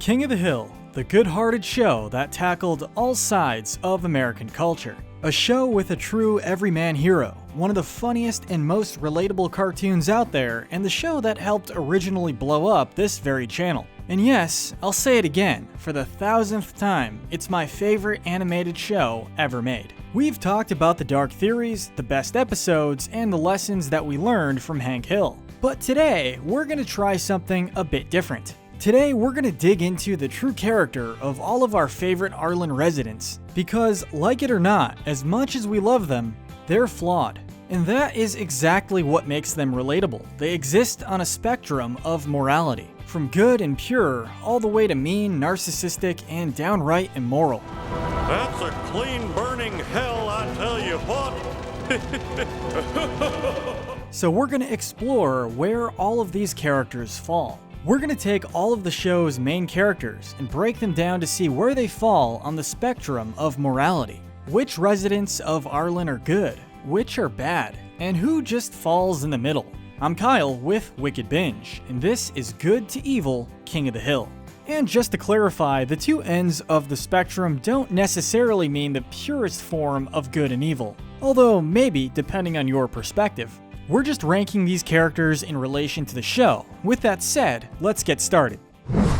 King of the Hill, the good-hearted show that tackled all sides of American culture. A show with a true everyman hero, one of the funniest and most relatable cartoons out there, and the show that helped originally blow up this very channel. And yes, I'll say it again, for the 1000th time, it's my favorite animated show ever made. We've talked about the dark theories, the best episodes, and the lessons that we learned from Hank Hill. But today, we're gonna try something a bit different. Today, we're gonna dig into the true character of all of our favorite Arlen residents. Because, like it or not, as much as we love them, they're flawed. And that is exactly what makes them relatable. They exist on a spectrum of morality, from good and pure, all the way to mean, narcissistic, and downright immoral. That's a clean burning hell, I tell you what. So we're gonna explore where all of these characters fall. We're gonna take all of the show's main characters and break them down to see where they fall on the spectrum of morality. Which residents of Arlen are good, which are bad, and who just falls in the middle. I'm Kyle with Wicked Binge, and this is Good to Evil, King of the Hill. And just to clarify, the two ends of the spectrum don't necessarily mean the purest form of good and evil, although maybe depending on your perspective. We're just ranking these characters in relation to the show. With that said, let's get started.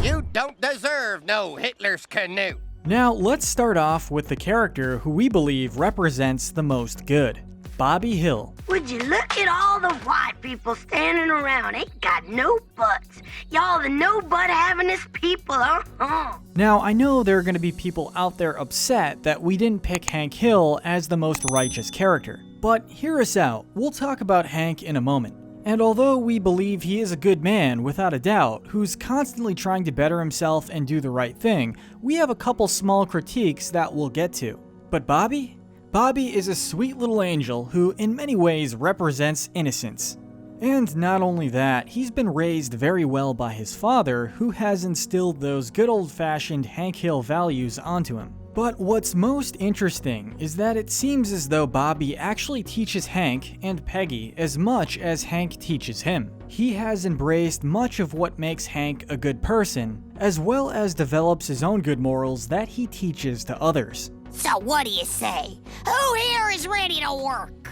You don't deserve no Hitler's canoe. Now, let's start off with the character who we believe represents the most good, Bobby Hill. Would you look at all the white people standing around? Ain't got no butts. Y'all the no butt havingest people, huh? Now, I know there are going to be people out there upset that we didn't pick Hank Hill as the most righteous character. But hear us out, we'll talk about Hank in a moment. And although we believe he is a good man, without a doubt, who's constantly trying to better himself and do the right thing, we have a couple small critiques that we'll get to. But Bobby? Bobby is a sweet little angel who in many ways represents innocence. And not only that, he's been raised very well by his father, who has instilled those good old-fashioned Hank Hill values onto him. But what's most interesting is that it seems as though Bobby actually teaches Hank and Peggy as much as Hank teaches him. He has embraced much of what makes Hank a good person, as well as develops his own good morals that he teaches to others. So what do you say? Who here is ready to work?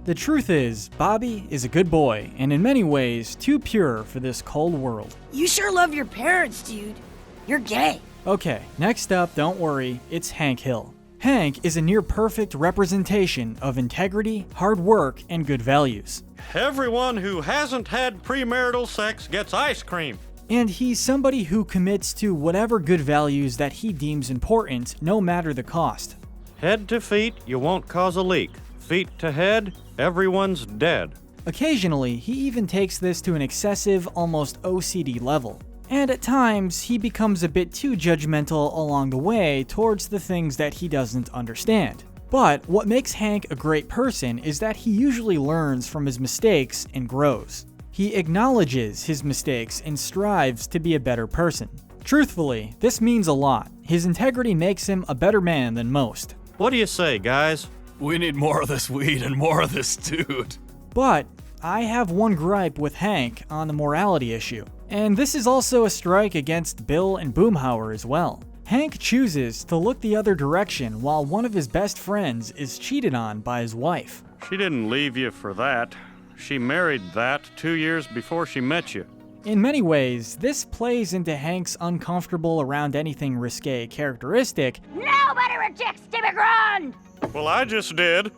The truth is, Bobby is a good boy, and in many ways, too pure for this cold world. You sure love your parents, dude. You're gay. Okay, next up, don't worry, it's Hank Hill. Hank is a near-perfect representation of integrity, hard work, and good values. Everyone who hasn't had premarital sex gets ice cream. And he's somebody who commits to whatever good values that he deems important, no matter the cost. Head to feet, you won't cause a leak. Feet to head, everyone's dead. Occasionally, he even takes this to an excessive, almost OCD level. And at times, he becomes a bit too judgmental along the way towards the things that he doesn't understand. But what makes Hank a great person is that he usually learns from his mistakes and grows. He acknowledges his mistakes and strives to be a better person. Truthfully, this means a lot. His integrity makes him a better man than most. What do you say, guys? We need more of this weed and more of this dude. But I have one gripe with Hank on the morality issue. And this is also a strike against Bill and Boomhauer as well. Hank chooses to look the other direction while one of his best friends is cheated on by his wife. She didn't leave you for that. She married that 2 years before she met you. In many ways, this plays into Hank's uncomfortable around anything risque characteristic. Nobody rejects Timmy Grund! Well, I just did.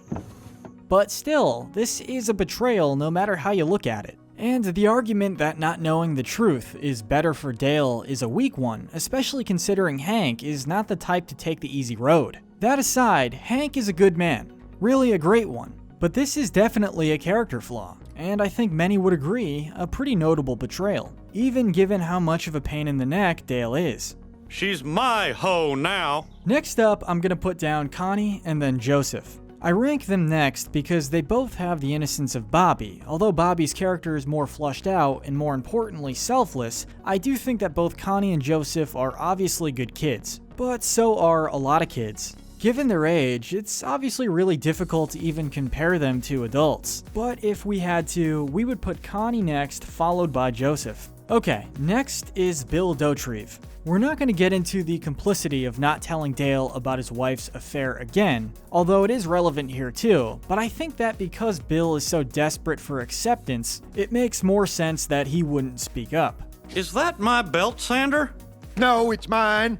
But still, this is a betrayal no matter how you look at it. And the argument that not knowing the truth is better for Dale is a weak one, especially considering Hank is not the type to take the easy road. That aside, Hank is a good man, really a great one. But this is definitely a character flaw, and I think many would agree, a pretty notable betrayal, even given how much of a pain in the neck Dale is. She's my hoe now. Next up, I'm gonna put down Connie and then Joseph. I rank them next because they both have the innocence of Bobby. Although Bobby's character is more fleshed out and more importantly selfless, I do think that both Connie and Joseph are obviously good kids. But so are a lot of kids. Given their age, it's obviously really difficult to even compare them to adults. But if we had to, we would put Connie next, followed by Joseph. Okay, next is Bill Dauterive. We're not going to get into the complicity of not telling Dale about his wife's affair again, although it is relevant here too, but I think that because Bill is so desperate for acceptance, it makes more sense that he wouldn't speak up. Is that my belt sander? No, it's mine.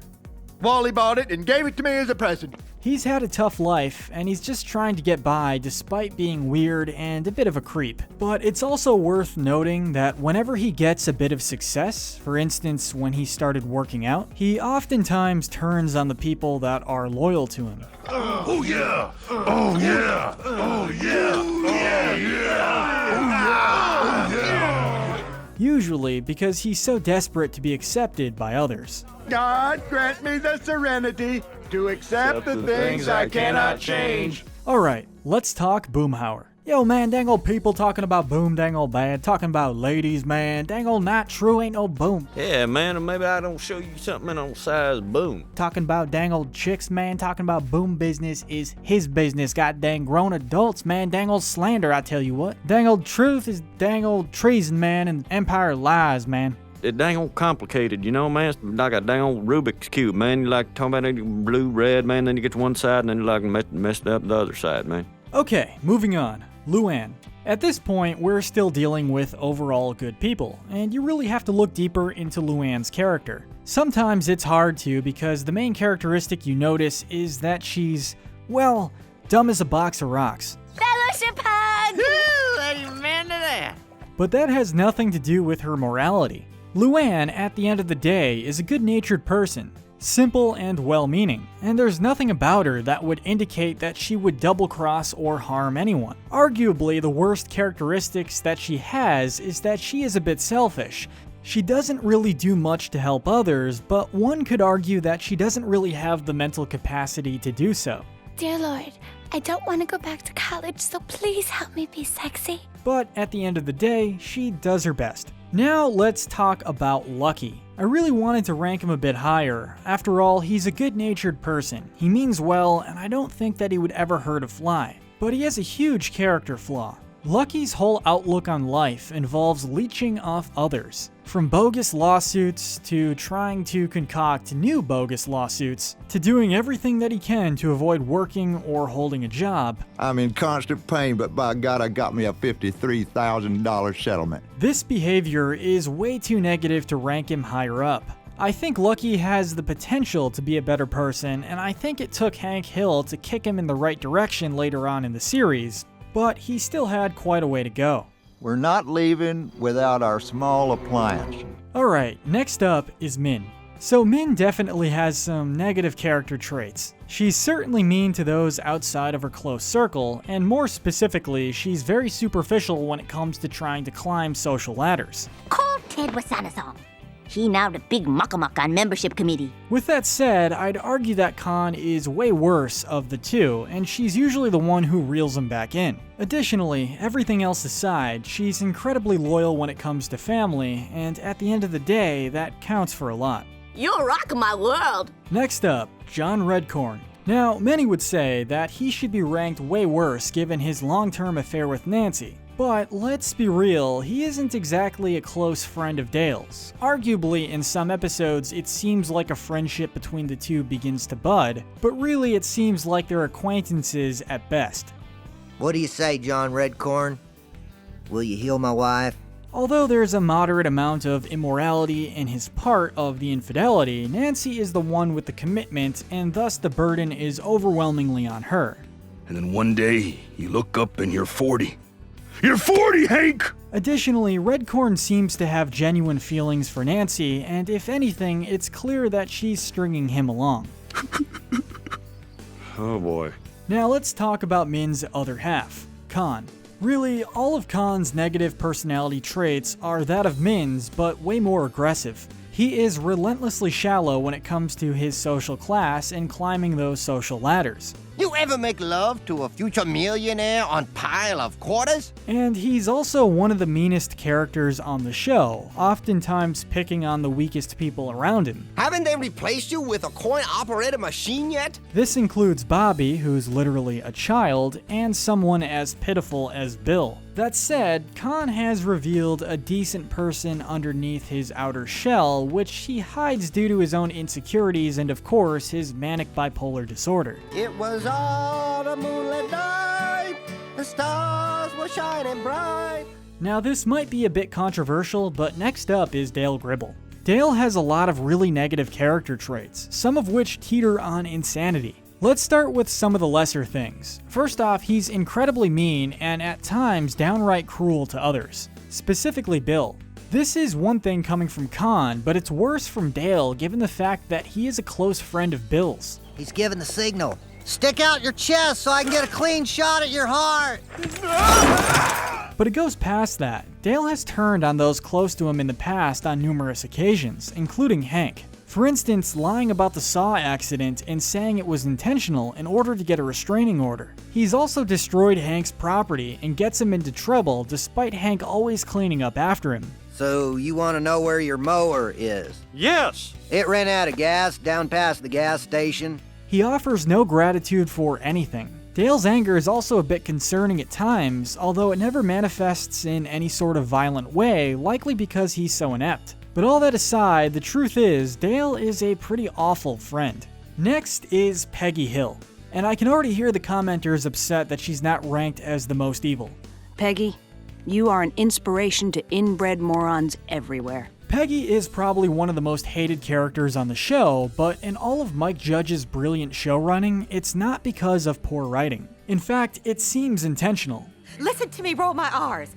Wally bought it and gave it to me as a present. He's had a tough life, and he's just trying to get by despite being weird and a bit of a creep. But it's also worth noting that whenever he gets a bit of success, for instance when he started working out, he oftentimes turns on the people that are loyal to him. Oh yeah! Oh yeah! Oh yeah! Oh yeah! Oh yeah! Usually because he's so desperate to be accepted by others. God grant me the serenity to accept the things I cannot change. Alright, let's talk Boomhauer. Yo man, dang old people talking about boom dang old bad, talking about ladies man, dang old not true ain't no boom. Yeah, man, and maybe I don't show you something on size boom. Talking about dang old chicks man, talking about boom business is his business, god dang grown adults man, dang old slander I tell you what. Dang old truth is dang old treason man, and empire lies man. It's dang old complicated, you know, man. It's like a dang old Rubik's Cube, man. You like talking about it blue, red, man, then you get to one side and then you like messed up the other side, man. Okay, moving on. Luann. At this point, we're still dealing with overall good people, and you really have to look deeper into Luann's character. Sometimes it's hard to because the main characteristic you notice is that she's, well, dumb as a box of rocks. Fellowship hug! Amen to that. But that has nothing to do with her morality. Luann, at the end of the day, is a good-natured person, simple and well-meaning, and there's nothing about her that would indicate that she would double-cross or harm anyone. Arguably, the worst characteristics that she has is that she is a bit selfish. She doesn't really do much to help others, but one could argue that she doesn't really have the mental capacity to do so. Dear Lord, I don't want to go back to college, so please help me be sexy. But at the end of the day, she does her best. Now let's talk about Lucky. I really wanted to rank him a bit higher. After all, he's a good-natured person. He means well, and I don't think that he would ever hurt a fly. But he has a huge character flaw. Lucky's whole outlook on life involves leeching off others. From bogus lawsuits, to trying to concoct new bogus lawsuits, to doing everything that he can to avoid working or holding a job. I'm in constant pain, but by God, I got me a $53,000 settlement. This behavior is way too negative to rank him higher up. I think Lucky has the potential to be a better person, and I think it took Hank Hill to kick him in the right direction later on in the series, but he still had quite a way to go. We're not leaving without our small appliance. Alright, next up is Min. So Min definitely has some negative character traits. She's certainly mean to those outside of her close circle, and more specifically, she's very superficial when it comes to trying to climb social ladders. Call Ted Wasanasong. He now the big muckamuck on membership committee. With that said, I'd argue that Kahn is way worse of the two, and she's usually the one who reels him back in. Additionally, everything else aside, she's incredibly loyal when it comes to family, and at the end of the day, that counts for a lot. You're rocking my world. Next up, John Redcorn. Now, many would say that he should be ranked way worse given his long-term affair with Nancy. But let's be real, he isn't exactly a close friend of Dale's. Arguably, in some episodes, it seems like a friendship between the two begins to bud, but really it seems like they're acquaintances at best. What do you say, John Redcorn? Will you heal my wife? Although there's a moderate amount of immorality in his part of the infidelity, Nancy is the one with the commitment, and thus the burden is overwhelmingly on her. And then one day, you look up and you're 40. You're 40, Hank! Additionally, Redcorn seems to have genuine feelings for Nancy, and if anything, it's clear that she's stringing him along. Oh boy. Now let's talk about Min's other half, Kahn. Really, all of Kahn's negative personality traits are that of Min's, but way more aggressive. He is relentlessly shallow when it comes to his social class and climbing those social ladders. You ever make love to a future millionaire on pile of quarters? And he's also one of the meanest characters on the show, oftentimes picking on the weakest people around him. Haven't they replaced you with a coin-operated machine yet? This includes Bobby, who's literally a child, and someone as pitiful as Bill. That said, Kahn has revealed a decent person underneath his outer shell, which he hides due to his own insecurities and, of course, his manic bipolar disorder. It was all a moonlit night. The stars were shining bright. Now, this might be a bit controversial, but next up is Dale Gribble. Dale has a lot of really negative character traits, some of which teeter on insanity. Let's start with some of the lesser things. First off, he's incredibly mean and at times downright cruel to others, specifically Bill. This is one thing coming from Kahn, but it's worse from Dale given the fact that he is a close friend of Bill's. He's giving the signal. Stick out your chest so I can get a clean shot at your heart. But it goes past that. Dale has turned on those close to him in the past on numerous occasions, including Hank. For instance, lying about the saw accident and saying it was intentional in order to get a restraining order. He's also destroyed Hank's property and gets him into trouble despite Hank always cleaning up after him. So you want to know where your mower is? Yes. It ran out of gas down past the gas station. He offers no gratitude for anything. Dale's anger is also a bit concerning at times, although it never manifests in any sort of violent way, likely because he's so inept. But all that aside, the truth is, Dale is a pretty awful friend. Next is Peggy Hill, and I can already hear the commenters upset that she's not ranked as the most evil. Peggy, you are an inspiration to inbred morons everywhere. Peggy is probably one of the most hated characters on the show, but in all of Mike Judge's brilliant showrunning, it's not because of poor writing. In fact, it seems intentional. Listen to me roll my R's.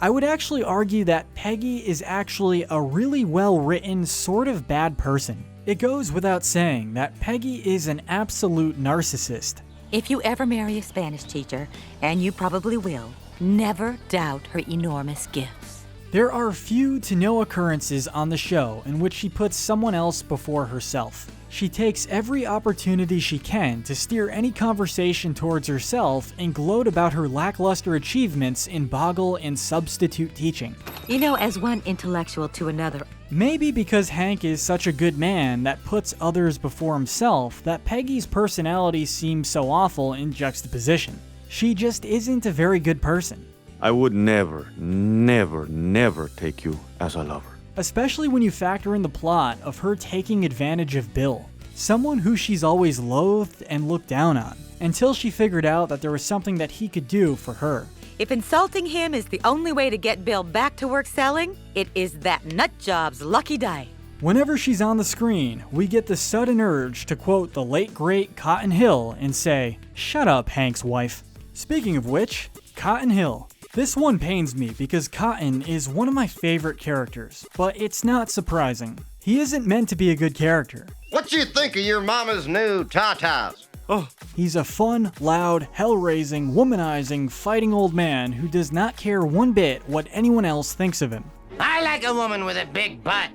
I would actually argue that Peggy is actually a really well-written, sort of bad person. It goes without saying that Peggy is an absolute narcissist. If you ever marry a Spanish teacher, and you probably will, never doubt her enormous gifts. There are few to no occurrences on the show in which she puts someone else before herself. She takes every opportunity she can to steer any conversation towards herself and gloat about her lackluster achievements in Boggle and substitute teaching. You know, as one intellectual to another. Maybe because Hank is such a good man that puts others before himself that Peggy's personality seems so awful in juxtaposition. She just isn't a very good person. I would never, never, never take you as a lover. Especially when you factor in the plot of her taking advantage of Bill, someone who she's always loathed and looked down on, until she figured out that there was something that he could do for her. If insulting him is the only way to get Bill back to work selling, it is that nutjob's lucky day. Whenever she's on the screen, we get the sudden urge to quote the late great Cotton Hill and say, "Shut up, Hank's wife." Speaking of which, Cotton Hill. This one pains me because Cotton is one of my favorite characters, but it's not surprising. He isn't meant to be a good character. What you think of your mama's new tatas? Oh, he's a fun, loud, hell-raising, womanizing, fighting old man who does not care one bit what anyone else thinks of him. I like a woman with a big butt,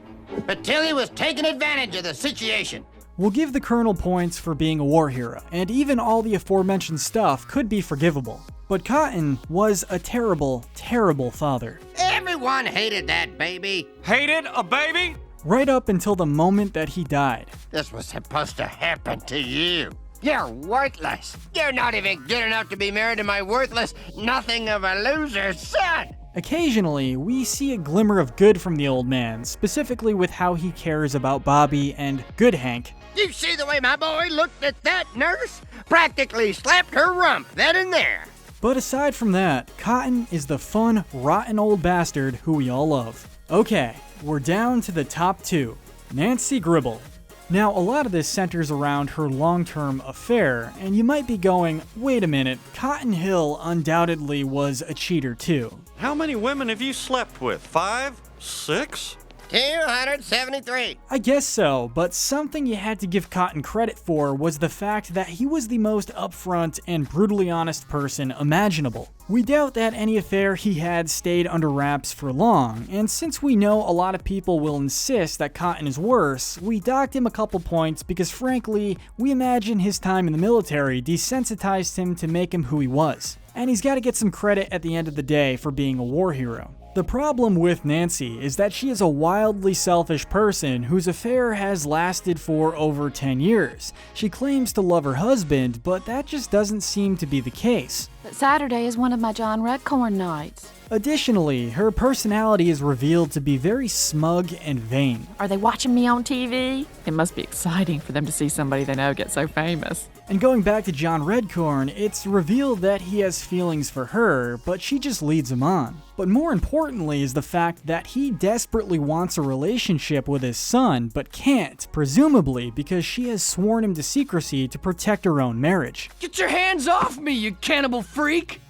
but Tilly was taking advantage of the situation. We'll give the Colonel points for being a war hero, and even all the aforementioned stuff could be forgivable. But Cotton was a terrible, terrible father. Everyone hated that baby. Hated a baby? Right up until the moment that he died. This was supposed to happen to you. You're worthless. You're not even good enough to be married to my worthless, nothing of a loser son. Occasionally, we see a glimmer of good from the old man, specifically with how he cares about Bobby and good Hank. You see the way my boy looked at that nurse? Practically slapped her rump then and there. But aside from that, Cotton is the fun, rotten old bastard who we all love. Okay, we're down to the top two. Nancy Gribble. Now, a lot of this centers around her long-term affair, and you might be going, wait a minute, Cotton Hill undoubtedly was a cheater too. How many women have you slept with? 5? 6? 273. I guess so, but something you had to give Cotton credit for was the fact that he was the most upfront and brutally honest person imaginable. We doubt that any affair he had stayed under wraps for long, and since we know a lot of people will insist that Cotton is worse, we docked him a couple points because frankly, we imagine his time in the military desensitized him to make him who he was. And he's got to get some credit at the end of the day for being a war hero. The problem with Nancy is that she is a wildly selfish person whose affair has lasted for over 10 years. She claims to love her husband, but that just doesn't seem to be the case. But Saturday is one of my John Redcorn nights. Additionally, her personality is revealed to be very smug and vain. Are they watching me on TV? It must be exciting for them to see somebody they know get so famous. And going back to John Redcorn, it's revealed that he has feelings for her, but she just leads him on. But more importantly is the fact that he desperately wants a relationship with his son, but can't, presumably because she has sworn him to secrecy to protect her own marriage. Get your hands off me, you cannibal freak!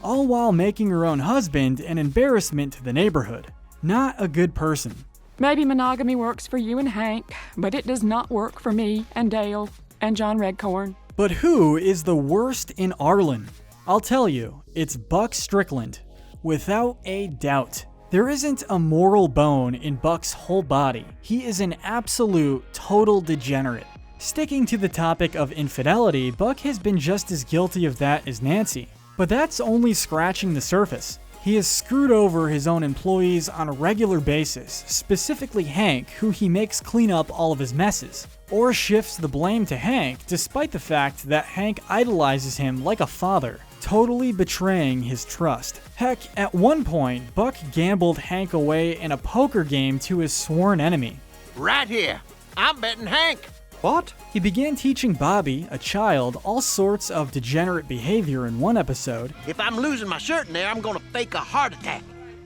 All while making her own husband an embarrassment to the neighborhood. Not a good person. Maybe monogamy works for you and Hank, but it does not work for me and Dale and John Redcorn. But who is the worst in Arlen? I'll tell you, it's Buck Strickland. Without a doubt. There isn't a moral bone in Buck's whole body. He is an absolute, total degenerate. Sticking to the topic of infidelity, Buck has been just as guilty of that as Nancy. But that's only scratching the surface. He has screwed over his own employees on a regular basis, specifically Hank, who he makes clean up all of his messes, or shifts the blame to Hank despite the fact that Hank idolizes him like a father, totally betraying his trust. Heck, at one point, Buck gambled Hank away in a poker game to his sworn enemy. Right here. I'm betting Hank. What? He began teaching Bobby, a child, all sorts of degenerate behavior in one episode. If I'm losing my shirt in there, I'm gonna fake a heart attack.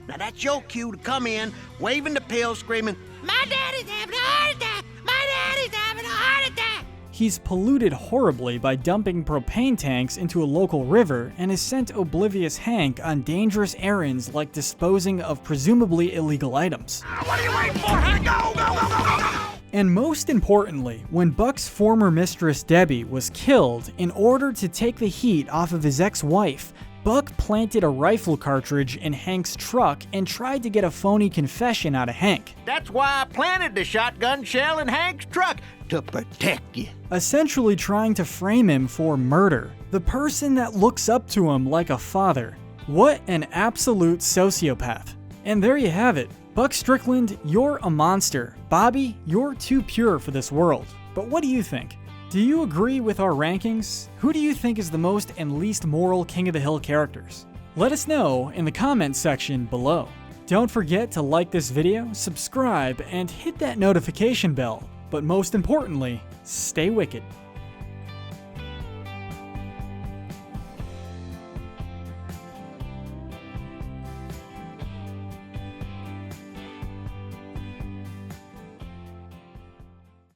Now that's your cue to come in, waving the pill, screaming, "My daddy's having a heart attack! My daddy's having a heart attack!" He's polluted horribly by dumping propane tanks into a local river and has sent oblivious Hank on dangerous errands like disposing of presumably illegal items. What are you waiting for, Hank? Go, go, go, go, go, go! And most importantly, when Buck's former mistress Debbie was killed, in order to take the heat off of his ex-wife, Buck planted a rifle cartridge in Hank's truck and tried to get a phony confession out of Hank. That's why I planted the shotgun shell in Hank's truck, to protect you. Essentially trying to frame him for murder. The person that looks up to him like a father. What an absolute sociopath. And there you have it. Buck Strickland, you're a monster. Bobby, you're too pure for this world. But what do you think? Do you agree with our rankings? Who do you think is the most and least moral King of the Hill characters? Let us know in the comments section below. Don't forget to like this video, subscribe, and hit that notification bell. But most importantly, stay wicked.